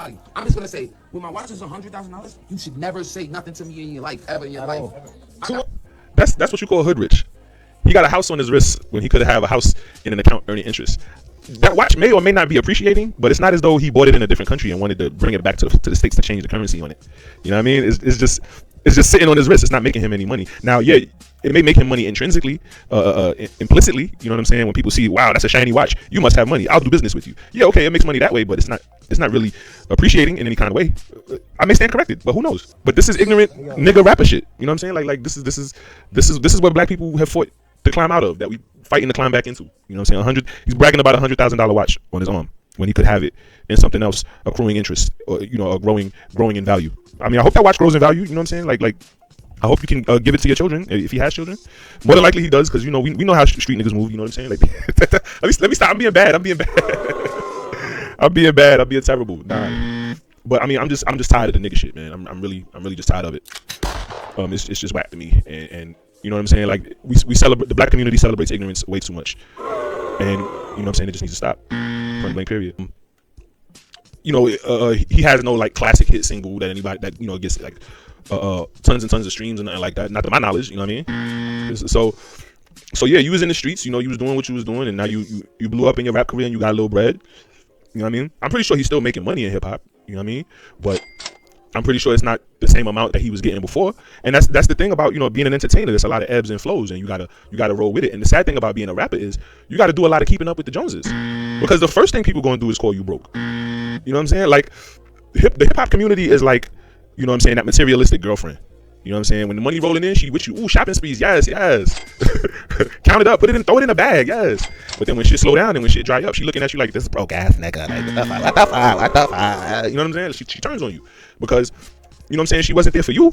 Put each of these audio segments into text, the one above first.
anybody. I'm just gonna say, when my watch is $100,000, you should never say nothing to me in your life, ever in your life. That's what you call hood rich. He got a house on his wrist when he could have a house in an account earning interest. That watch may or may not be appreciating, but it's not as though he bought it in a different country and wanted to bring it back to the States to change the currency on it. You know what I mean? It's just sitting on his wrist. It's not making him any money. Now, yeah, it may make him money intrinsically, implicitly. You know what I'm saying? When people see, wow, that's a shiny watch, you must have money. I'll do business with you. Yeah, okay, it makes money that way, but it's not really appreciating in any kind of way. I may stand corrected, but who knows? But this is ignorant nigga rapper shit. You know what I'm saying? Like this is what black people have fought to climb out of, that we fighting to climb back into. You know what I'm saying? He's bragging about $100,000 watch on his arm when he could have it in something else, accruing interest, or growing in value. I mean, I hope that watch grows in value. You know what I'm saying? Like I hope you can give it to your children if he has children. More than likely he does, because we know how street niggas move. You know what I'm saying? Like let me stop. I'm being bad. I'm being bad. I'm being terrible. Nah. But I mean, I'm just tired of the nigga shit, man. I'm really just tired of it. It's just whack to me, and you know what I'm saying? Like we celebrate, the black community celebrates ignorance way too much, and you know what I'm saying? It just needs to stop. Point blank period. He has no like classic hit single that anybody that gets like tons and tons of streams and nothing like that. Not to my knowledge, you know what I mean? So yeah, you was in the streets, you was doing what you was doing, and now you blew up in your rap career and you got a little bread. You know what I mean? I'm pretty sure he's still making money in hip hop. You know what I mean? But I'm pretty sure it's not the same amount that he was getting before. And that's the thing about being an entertainer. There's a lot of ebbs and flows, and you gotta roll with it. And the sad thing about being a rapper is you gotta do a lot of keeping up with the Joneses, because the first thing people gonna do is call you broke. You know what I'm saying? Like the hip hop community is like, you know what I'm saying, that materialistic girlfriend. You know what I'm saying? When the money rolling in, she with you. Ooh, shopping sprees. Yes. Count it up. Put it in. Throw it in a bag. Yes. But then when shit slow down and when shit dry up, she looking at you like, this is broke ass nigga. Like, what the fuck? You know what I'm saying? She turns on you because, you know what I'm saying, she wasn't there for you.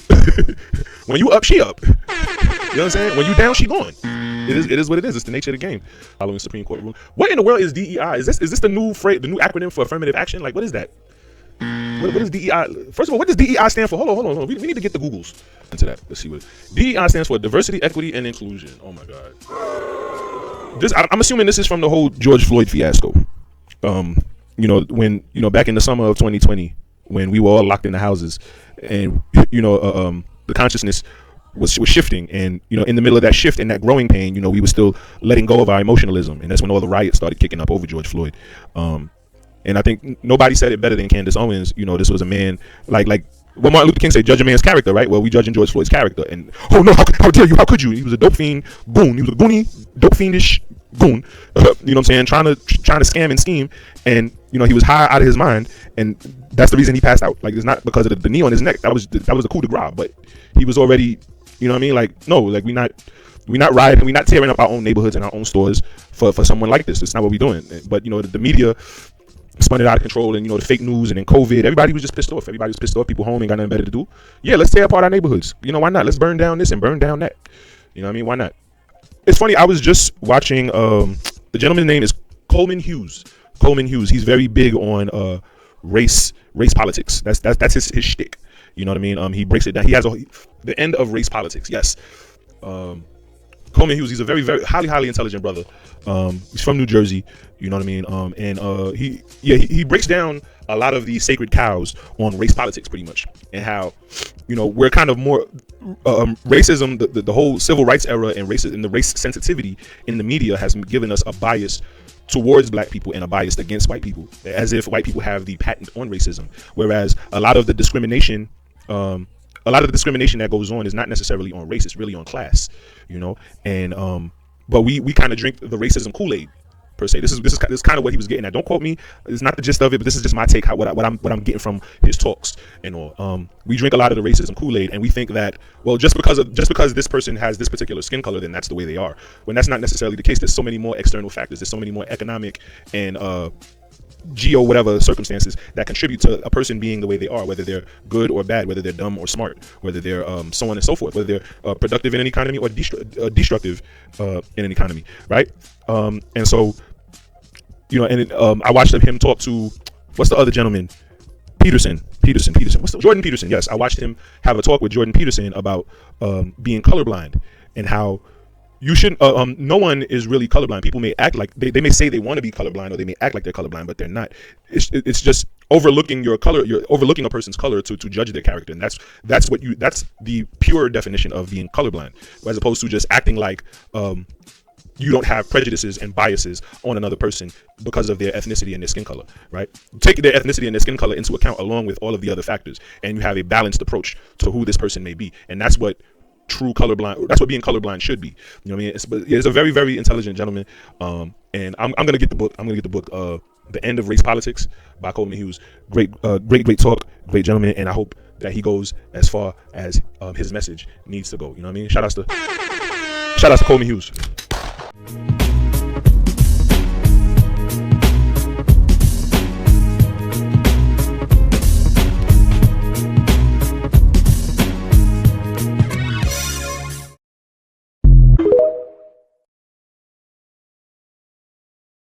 When you up, she up. You know what I'm saying? When you down, she gone. It is what it is. It's the nature of the game. Following Supreme Court rule. What in the world is DEI? Is this the new phrase, the new acronym for affirmative action? Like, what is that? What is DEI? First of all, what does DEI stand for? Hold on. We need to get the Googles into that. Let's see what DEI stands for. Diversity, equity, and inclusion. Oh my God. I'm assuming this is from the whole George Floyd fiasco. When back in the summer of 2020, when we were all locked in the houses, and the consciousness was shifting, and in the middle of that shift and that growing pain, we were still letting go of our emotionalism, and that's when all the riots started kicking up over George Floyd. And I think nobody said it better than Candace Owens. This was a man like what Martin Luther King said, judge a man's character, right? Well, we judging George Floyd's character, and oh no, how dare you? How could you? He was a dope fiend goon. He was a goony, dope fiendish goon. You know what I'm saying? Trying to scam and scheme, and he was high out of his mind, and that's the reason he passed out. Like, it's not because of the knee on his neck. That was the coup de grace, but he was already, you know what I mean? Like, no, like we're not rioting, we're not tearing up our own neighborhoods and our own stores for someone like this. It's not what we're doing. But the media spun it out of control, and the fake news, and then COVID, everybody was just pissed off. Everybody was pissed off. People home ain't got nothing better to do. Yeah, let's tear apart our neighborhoods. Why not? Let's burn down this and burn down that. You know what I mean? Why not? It's funny, I was just watching, the gentleman's name is Coleman Hughes. He's very big on race politics. That's his shtick. You know what I mean? He breaks it down. He has the end of race politics. Yes. Coleman Hughes, he's a very, very highly intelligent brother. He's from New Jersey, you know what I mean? And he breaks down a lot of these sacred cows on race politics, pretty much, and how we're kind of more racism, the whole civil rights era, and the race sensitivity in the media has given us a bias towards black people and a bias against white people, as if white people have the patent on racism, whereas a lot of the discrimination that goes on is not necessarily on race, it's really on class, and but we kind of drink the racism Kool-Aid, per se. This is kind of what he was getting at. Don't quote me, it's not the gist of it, but this is just my take, what I'm getting from his talks and all. We drink a lot of the racism Kool-Aid, and we think that, well, just because this person has this particular skin color, then that's the way they are, when that's not necessarily the case. There's so many more external factors, there's so many more economic and geo whatever circumstances that contribute to a person being the way they are, whether they're good or bad, whether they're dumb or smart, whether they're so on and so forth, whether they're productive in an economy or destructive in an economy, right? And so I watched him talk to, what's the other gentleman, Peterson, Jordan Peterson. Yes, I watched him have a talk with Jordan Peterson about being colorblind, and how you shouldn't, no one is really colorblind. People may act like they may say they want to be colorblind, or they may act like they're colorblind, but they're not. It's just overlooking your color, you're overlooking a person's color to judge their character, and that's the pure definition of being colorblind, as opposed to just acting like you don't have prejudices and biases on another person because of their ethnicity and their skin color, right? Take their ethnicity and their skin color into account along with all of the other factors, and you have a balanced approach to who this person may be, and that's what being colorblind should be. You know what I mean? It's a very, very intelligent gentleman, and I'm gonna get the book. The End of Race Politics by Coleman Hughes. Great talk, great gentleman, and I hope that he goes as far as his message needs to go. You know what I mean? Shout outs to Coleman Hughes.